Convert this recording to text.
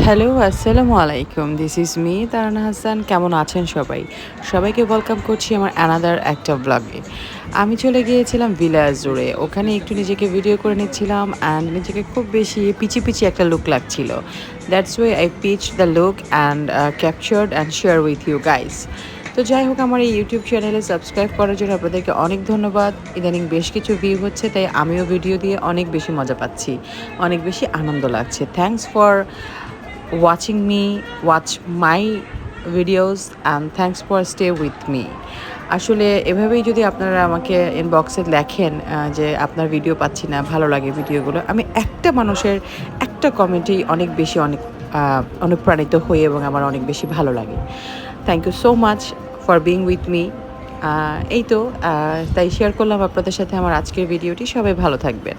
Hello, আসসালামু আলাইকুম। This is me তারানা হাসান। কেমন আছেন সবাই? সবাইকে ওয়েলকাম করছি আমার অ্যানাদার একটা ব্লগে। আমি চলে গিয়েছিলাম ভিলা আজুরে। ওখানে একটু নিজেকে ভিডিও করে নিচ্ছিলাম অ্যান্ড নিজেকে খুব বেশি পিচি একটা লুক লাগছিল। That's why I pitched the look and captured and share with you guys. তো যাই হোক, আমার এই ইউটিউব চ্যানেলে সাবস্ক্রাইব করার জন্য আপনাদেরকে অনেক ধন্যবাদ। ইদানিং বেশ কিছু ভিউ হচ্ছে, তাই আমিও ভিডিও দিয়ে অনেক বেশি মজা পাচ্ছি, অনেক বেশি আনন্দ লাগছে। Thanks for watching me, watch my videos and thanks for stay with me. আসলে এভাবেই যদি আপনারা আমাকে ইনবক্সে লেখেন যে আপনার ভিডিও পাচ্ছি না, ভালো লাগে ভিডিওগুলো, আমি একটা মানুষের একটা কমেন্টেই অনেক অনুপ্রাণিত হই এবং আমার অনেক বেশি ভালো লাগে। Thank you so much for being with me. এই তো তাই শেয়ার করলাম আপনাদের সাথে আমার আজকের ভিডিওটি। সবাই ভালো থাকবেন।